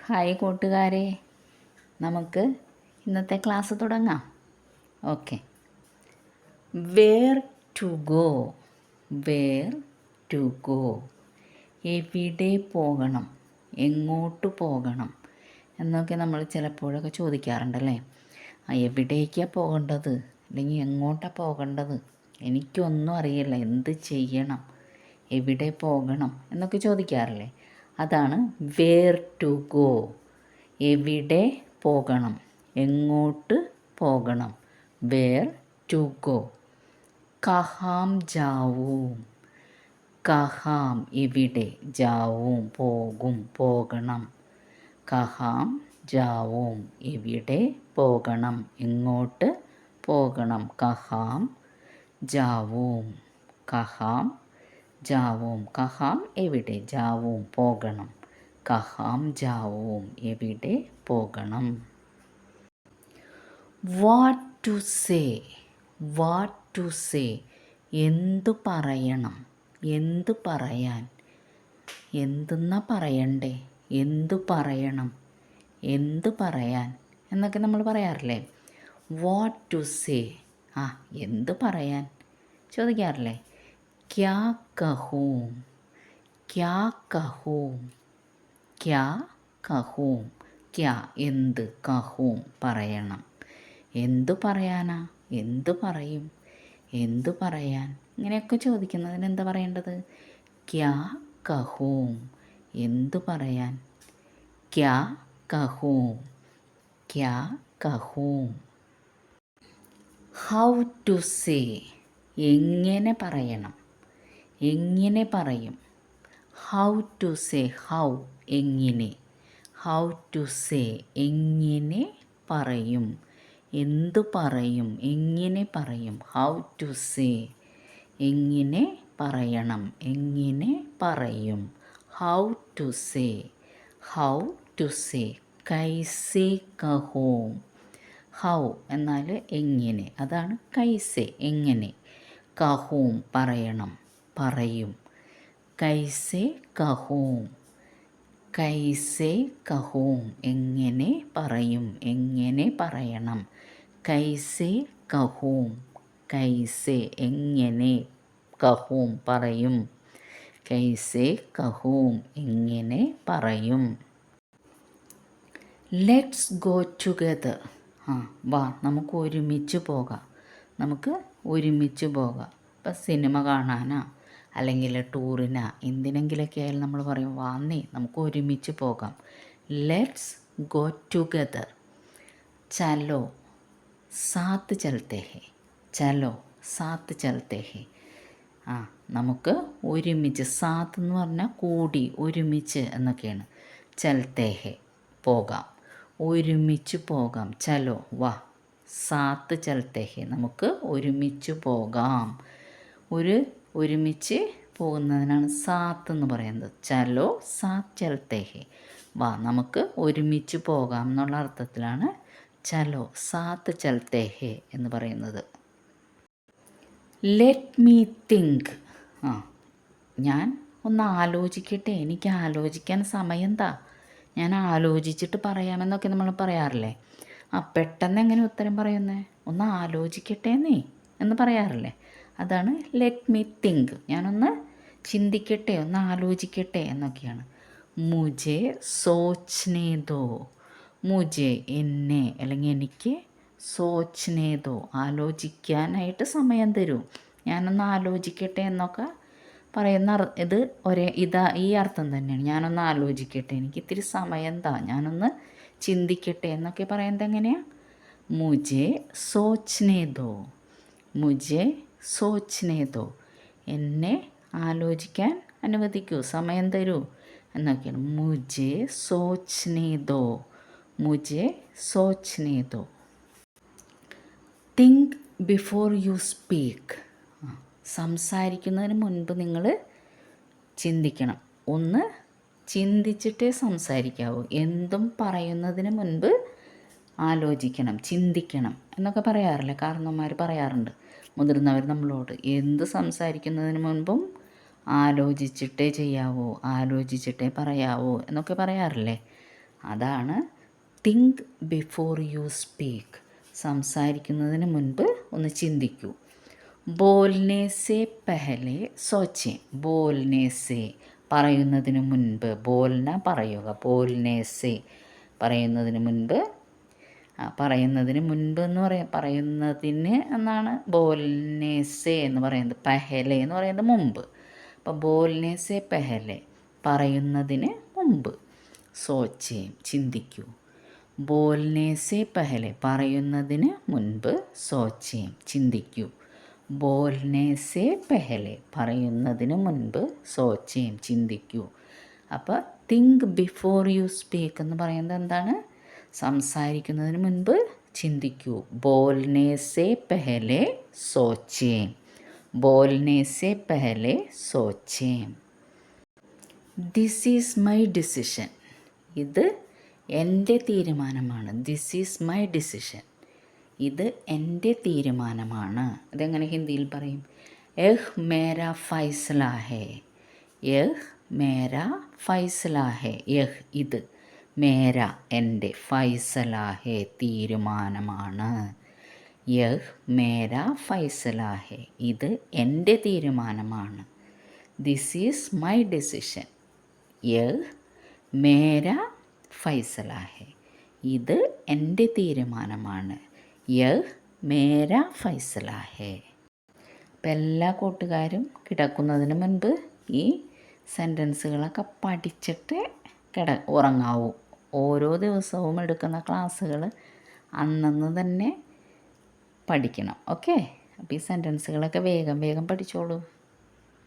Hi കൂട്ടുകാരെ, നമുക്ക് ഇന്നത്തെ ക്ലാസ് തുടങ്ങാം. Okay. Where to go, where to go. എവിടെ പോകണം, എങ്ങോട്ട് പോകണം എന്നൊക്കെ നമ്മൾ ചിലപ്പോഴൊക്കെ ചോദിക്കാറുണ്ടല്ലേ. എവിടേക്കാണ് പോകേണ്ടത്, അല്ലെങ്കിൽ എങ്ങോട്ടാണ് പോകേണ്ടത്, എനിക്കൊന്നും അറിയില്ല, എന്ത് ചെയ്യണം, എവിടെ പോകണം എന്നൊക്കെ ചോദിക്കാറില്ലേ. അതാണ് വേർ ടു ഗോ. എവിടെ പോകണം, എങ്ങോട്ട് പോകണം. Where to go. കഹാം ജാവൂം, കഹാം എവിടെ, ജാവൂം പോകും, പോകണം. കഹാം ജാവൂം എവിടെ പോകണം, എങ്ങോട്ട് പോകണം. കഹാം ജാവൂം, കഹാം ജാവൂം. കഹാം എവിടെ, ജാവൂം പോകണം. കഹാം ജാവൂം എവിടെ പോകണം. What to say, what to say എന്തു പറയണം, എന്തു പറയാൻ. എന്തെന്നാ പറയണ്ടേ, എന്തു പറയണം, എന്തു പറയാൻ എന്നൊക്കെ നമ്മൾ പറയാറില്ലേ. വാട്ട് ടു സേ, എന്തു പറയാൻ ചോദിക്കാറില്ലേ. ക്യാ കഹൂം, ക്യാ കഹൂം, ക്യാ കഹൂം. ക്യാ എന്ത്, കഹൂം പറയണം. എന്തു പറയാനാ, എന്തു പറയും, എന്തു പറയാൻ ഇങ്ങനെയൊക്കെ ചോദിക്കുന്നതിന് എന്താ പറയേണ്ടത്. ക്യാ കഹൂം, എന്തു പറയാൻ. ക്യാ കഹൂം, ക്യാ കഹൂം. ഹൗ ടു സേ എങ്ങനെ പറയണം, എങ്ങനെ പറയും. ഹൗ ടു സേ, ഹൗ എങ്ങനെ. ഹൗ ടു സേ എങ്ങനെ പറയും, എന്തു പറയും, എങ്ങനെ പറയും. ഹൗ ടു സേ എങ്ങനെ പറയണം, എങ്ങനെ പറയും. How to say, how to say. കൈസേ കഹൂം. ഹൗ എന്നാൽ എങ്ങനെ, അതാണ് കൈസേ എങ്ങനെ. കഹൂം പറയണം, പറയും. കൈസേ കഹൂം, കൈസേ കഹൂം എങ്ങനെ പറയും, എങ്ങനെ പറയണം. കൈസേ കഹൂം, കൈസേ എങ്ങനെ, കഹൂം പറയും. കൈസേ കഹൂം എങ്ങനെ പറയും. Let's go together. വാ നമുക്ക് ഒരുമിച്ച് പോകാം, നമുക്ക് ഒരുമിച്ച് പോകാം. ഇപ്പം സിനിമ കാണാനാ അല്ലെങ്കിൽ ടൂറിനാ എന്തിനെങ്കിലൊക്കെ ആയാലും നമ്മൾ പറയും വാന്നേ നമുക്ക് ഒരുമിച്ച് പോകാം. Let's go together. ചലോ സാത്ത് ചലത്തെ ഹെ, ചലോ സാത്ത് ചലത്തെ ഹെ. നമുക്ക് ഒരുമിച്ച്, സാത്ത് എന്ന് പറഞ്ഞാൽ കൂടി, ഒരുമിച്ച് എന്നൊക്കെയാണ്. ചലത്തെ ഹെ പോകാം, ഒരുമിച്ച് പോകാം. ചലോ വാ, സാത്ത് ചലത്തെ ഹെ നമുക്ക് ഒരുമിച്ച് പോകാം. ഒരുമിച്ച് പോകുന്നതിനാണ് സാത്ത് എന്ന് പറയുന്നത്. ചലോ സാത്ത് ചലത്തെ ഹെ, വാ നമുക്ക് ഒരുമിച്ച് പോകാം എന്നുള്ള അർത്ഥത്തിലാണ് ചലോ സാത്ത് ചലത്തെ ഹെ എന്ന് പറയുന്നത്. Let me think. ഞാൻ ഒന്ന് ആലോചിക്കട്ടെ, എനിക്ക് ആലോചിക്കാൻ സമയം താ, ഞാൻ ആലോചിച്ചിട്ട് പറയാമെന്നൊക്കെ നമ്മൾ പറയാറില്ലേ. പെട്ടെന്ന് എങ്ങനെ ഉത്തരം പറയുന്നേ, ഒന്ന് ആലോചിക്കട്ടെ നീ എന്ന് പറയാറില്ലേ. അതാണ് ലെറ്റ് മീ തിങ്ക്. ഞാനൊന്ന് ചിന്തിക്കട്ടെ, ഒന്ന് ആലോചിക്കട്ടെ എന്നൊക്കെയാണ്. മുജെ സോച്ച്നേ ദോ, മുജെ എന്നെ അല്ലെങ്കിൽ എനിക്ക്, സോച്ച്നേ ദോ ആലോചിക്കാനായിട്ട് സമയം തരൂ, ഞാനൊന്ന് ആലോചിക്കട്ടെ എന്നൊക്കെ പറയുന്ന ഇത് ഈ അർത്ഥം തന്നെയാണ്. ഞാനൊന്ന് ആലോചിക്കട്ടെ, എനിക്ക് ഇത്തിരി സമയം താ, ഞാനൊന്ന് ചിന്തിക്കട്ടെ എന്നൊക്കെ പറയുന്നത് എങ്ങനെയാണ്. മുജെ സോച്ച്നേ ദോ, മുജെ സോച്ച്നേ ദോ എന്നെ ആലോചിക്കാൻ അനുവദിക്കൂ, സമയം തരൂ എന്നൊക്കെയാണ്. മുജെ സോച്ച്നേ ദോ, മുജെ സോച്ച്നേ ദോ. Think before you speak. സംസാരിക്കുന്നതിന് മുൻപ് നിങ്ങൾ ചിന്തിക്കണം, ഒന്ന് ചിന്തിച്ചിട്ടേ സംസാരിക്കാവൂ. എന്തും പറയുന്നതിന് മുൻപ് ആലോചിക്കണം, ചിന്തിക്കണം എന്നൊക്കെ പറയാറില്ലേ, കാരണവന്മാർ പറയാറുണ്ട്, മുതിർന്നവർ നമ്മളോട്. എന്ത് സംസാരിക്കുന്നതിന് മുൻപും ആലോചിച്ചിട്ടേ ചെയ്യാവൂ, ആലോചിച്ചിട്ടേ പറയാവൂ എന്നൊക്കെ പറയാറില്ലേ. അതാണ് തിങ്ക് ബിഫോർ യു സ്പീക്ക്. സംസാരിക്കുന്നതിന് മുൻപ് ഒന്ന് ചിന്തിക്കൂ. ബോൽനെ സെ പെഹലെ സോച്ചേ. ബോൽനെ സെ പറയുന്നതിന് മുൻപ്, ബോൽന പറയുക, ബോൽനെ സെ പറയുന്നതിന് മുൻപ്. പറയുന്നതിന് മുൻപ് എന്ന് പറയുന്നതിന് എന്നാണ് ബോൽനെ സെ എന്ന് പറയുന്നത്. പെഹലെ എന്ന് പറയുന്നത് മുമ്പ്. അപ്പോൾ ബോൽനെ സെ പെഹലെ പറയുന്നതിന് മുമ്പ്. സോച്ചേ ചിന്തിക്കൂ. ബോൽനെ സെ പെഹലെ പറയുന്നതിന് മുൻപ്. സോച്ചേ ചിന്തിക്കൂ. ബോൽനെ സെ പെഹലെ പറയുന്നതിന് മുൻപ്. സോച്ചേ ചിന്തിക്കൂ. അപ്പോൾ തിങ്ക് ബിഫോർ യു സ്പീക്ക് എന്ന് പറയുന്നത് എന്താണ്? സംസാരിക്കുന്നതിന് മുൻപ് ചിന്തിക്കൂ. ബോൽനെ സെ പെഹലെ സോച്ചേ. ബോൽനെ സെ പെഹലെ സോച്ചേ. This is my decision. ഇത് എൻ്റെ തീരുമാനമാണ്. This is my decision. ഇത് എൻ്റെ തീരുമാനമാണ്. അതെങ്ങനെ ഹിന്ദിയിൽ പറയും? യഹ് മേരാ ഫൈസല ഹേ. യഹ് മേരാ ഫൈസല ഹേ. യഹ് ഇത്, മേര എൻ്റെ, ഫൈസല ഹേ തീരുമാനമാണ്. യഹ് മേര ഫൈസല ഹേ ഇത് എൻ്റെ തീരുമാനമാണ്. This is my decision. യഹ് മേര ഫൈസല ഹേ ഇത് എൻ്റെ തീരുമാനമാണ്. യഹ് മേര ഫൈസല ഹേ. അപ്പം എല്ലാ കൂട്ടുകാരും കിടക്കുന്നതിന് മുൻപ് ഈ സെൻറ്റൻസുകളൊക്കെ പഠിച്ചിട്ട് ഉറങ്ങാവൂ. ഓരോ ദിവസവും എടുക്കുന്ന ക്ലാസ്സുകൾ അന്നന്ന് തന്നെ പഠിക്കണം. ഓക്കെ. അപ്പോൾ ഈ സെൻറ്റൻസുകളൊക്കെ വേഗം വേഗം പഠിച്ചോളൂ.